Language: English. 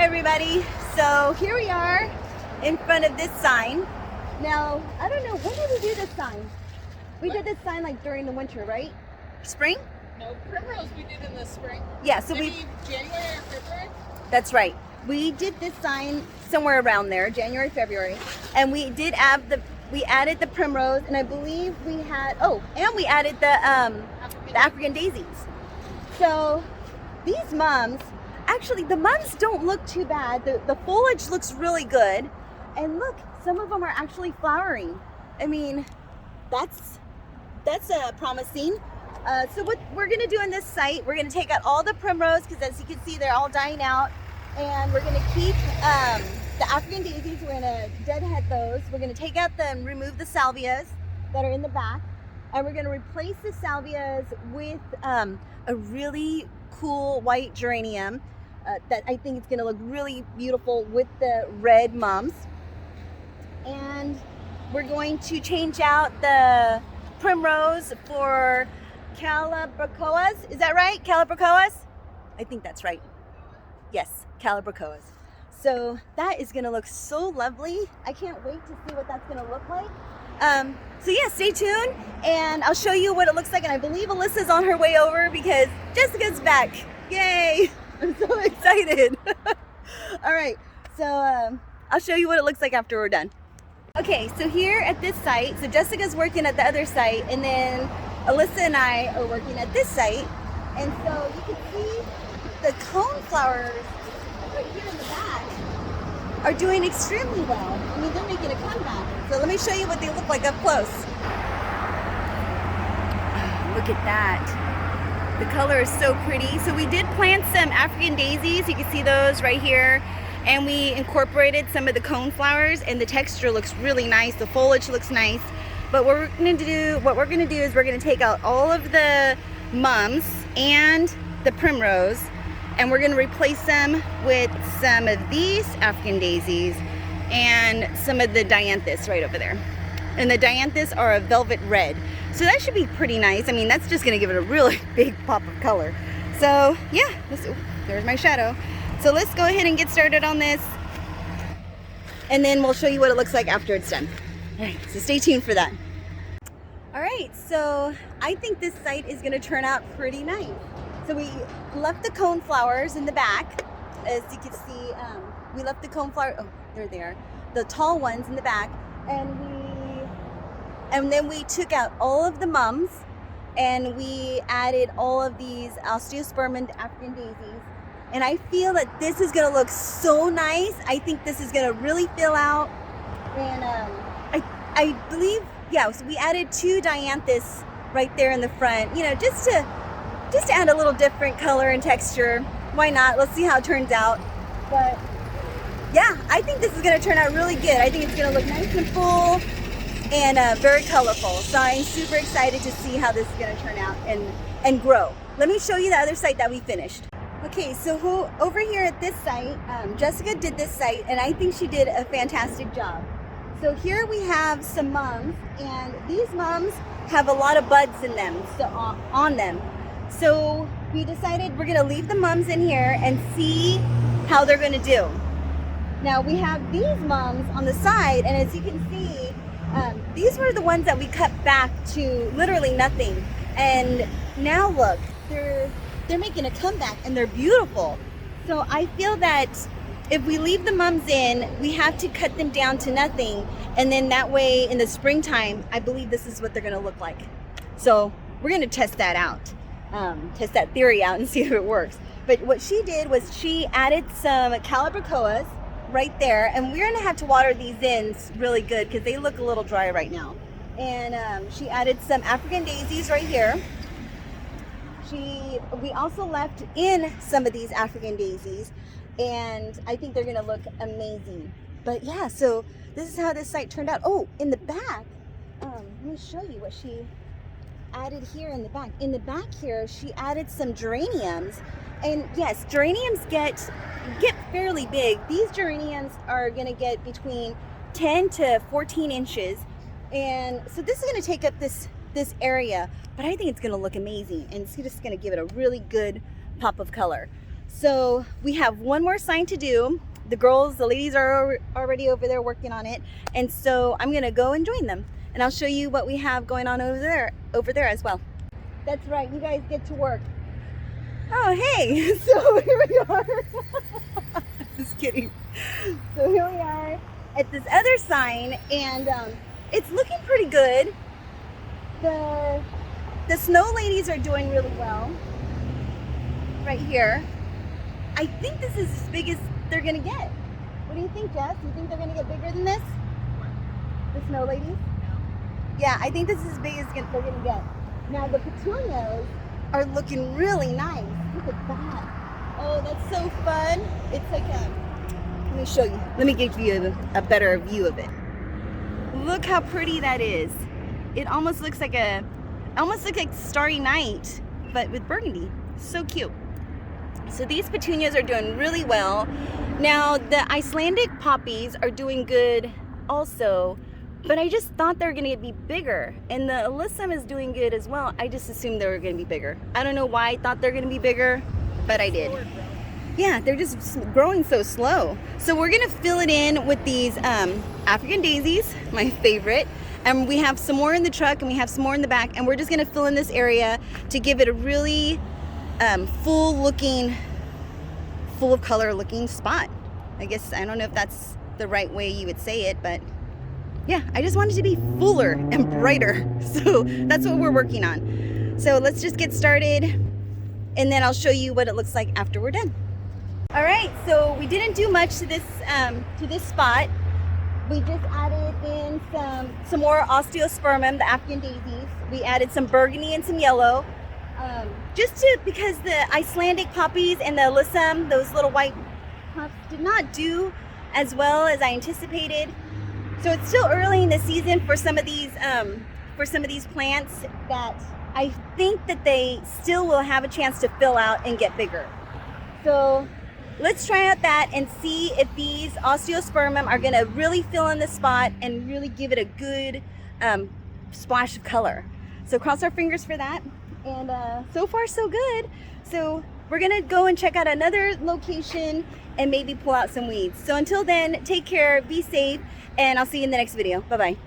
Everybody, so here we are in front of this sign. Now, I don't know, when did we do this sign? We did this sign like during the winter, right? Spring? No, primrose we did in the spring. Yeah, so Maybe January or February? That's right. We did this sign somewhere around there, January, February, and we added the primrose, and I believe we added the African daisies. So these mums, actually the mums don't look too bad. The foliage looks really good, and look, some of them are actually flowering. I mean, that's promising. So what we're gonna do on this site, we're gonna take out all the primrose, because as you can see, they're all dying out, and we're gonna keep the African daisies. We're gonna deadhead those. We're gonna take out and remove the salvias that are in the back, and we're gonna replace the salvias with a really cool white geranium that I think is gonna look really beautiful with the red mums. And we're going to change out the primrose for calibrachoas. Is that right? Calibrachoas? I think that's right. Yes, calibrachoas. So that is gonna look so lovely. I can't wait to see what that's gonna look like. So yeah, stay tuned and I'll show you what it looks like. And I believe Alyssa's on her way over because Jessica's back. Yay! I'm so excited. All right, so I'll show you what it looks like after we're done. Okay, so here at this site, so Jessica's working at the other site, and then Alyssa and I are working at this site. And so you can see the cone flowers right here in the back are doing extremely well. I mean, they're making a comeback. So let me show you what they look like up close. Look at that. The color is so pretty. So we did plant some African daisies. You can see those right here. And we incorporated some of the cone flowers, and the texture looks really nice. The foliage looks nice. But what we're gonna do is we're gonna take out all of the mums and the primrose, and we're gonna replace them with some of these African daisies and some of the dianthus right over there. And the dianthus are a velvet red. So that should be pretty nice. I mean, that's just gonna give it a really big pop of color. So yeah, there's my shadow. So let's go ahead and get started on this, and then we'll show you what it looks like after it's done. All right, so stay tuned for that. All right, so I think this site is gonna turn out pretty nice. So we left the cone flowers in the back. As you can see, we left the cone flower, oh, they're there. The tall ones in the back. And then we took out all of the mums, and we added all of these osteosperm and African daisies. And I feel that this is gonna look so nice. I think this is gonna really fill out. And I believe, yeah, so we added 2 dianthus right there in the front, you know, just to add a little different color and texture. Why not? Let's see how it turns out. But yeah, I think this is gonna turn out really good. I think it's gonna look nice and full and very colorful. So I'm super excited to see how this is gonna turn out and grow. Let me show you the other site that we finished. Okay, so over here at this site, Jessica did this site, and I think she did a fantastic job. So here we have some mums, and these mums have a lot of buds in them, so on them. So we decided we're gonna leave the mums in here and see how they're gonna do. Now we have these mums on the side, and as you can see, these were the ones that we cut back to literally nothing. And now look, they're making a comeback, and they're beautiful. So I feel that if we leave the mums in, we have to cut them down to nothing, and then that way in the springtime, I believe this is what they're gonna look like. So we're gonna test that out, test that theory out and see if it works. But what she did was she added some calibrachoas right there, and we're gonna have to water these in really good because they look a little dry right now. And she added some African daisies right here. We also left in some of these African daisies, and I think they're gonna look amazing. But yeah, so this is how this site turned out. Oh, in the back, let me show you what she added here in the back. In the back here, she added some geraniums. And yes, geraniums get fairly big. These geraniums are gonna get between 10 to 14 inches. And so this is gonna take up this area, but I think it's gonna look amazing, and it's just gonna give it a really good pop of color. So we have one more sign to do. The ladies are already over there working on it. And so I'm gonna go and join them. And I'll show you what we have going on over there as well. That's right, you guys get to work. Oh, hey, so here we are. Just kidding. So here we are at this other sign, and it's looking pretty good. The snow ladies are doing really well right here. I think this is as big as they're gonna get. What do you think, Jess? You think they're gonna get bigger than this? The snow ladies? Yeah, I think this is as big as they're gonna get. Now the petunias are looking really nice. Look at that. Oh, that's so fun. It's like let me show you. Let me give you a better view of it. Look how pretty that is. It almost looks like Starry Night, but with burgundy. So cute. So these petunias are doing really well. Now the Icelandic poppies are doing good also, but I just thought they were gonna be bigger. And the alyssum is doing good as well. I just assumed they were gonna be bigger. I don't know why I thought they're gonna be bigger, but I did. Yeah, they're just growing so slow. So we're gonna fill it in with these African daisies, my favorite. And we have some more in the truck and we have some more in the back, and we're just gonna fill in this area to give it a really full of color looking spot. I guess, I don't know if that's the right way you would say it, but yeah, I just wanted to be fuller and brighter. So that's what we're working on. So let's just get started, and then I'll show you what it looks like after we're done. All right, so we didn't do much to this spot. We just added in some more osteospermum, the African daisies. We added some burgundy and some yellow. Because the Icelandic poppies and the alyssum, those little white puffs, did not do as well as I anticipated. So it's still early in the season for some of these plants that I think that they still will have a chance to fill out and get bigger. So let's try out that and see if these osteospermum are gonna really fill in the spot and really give it a good splash of color. So cross our fingers for that. And so far so good. So we're gonna go and check out another location and maybe pull out some weeds. So until then, take care, be safe, and I'll see you in the next video. Bye-bye.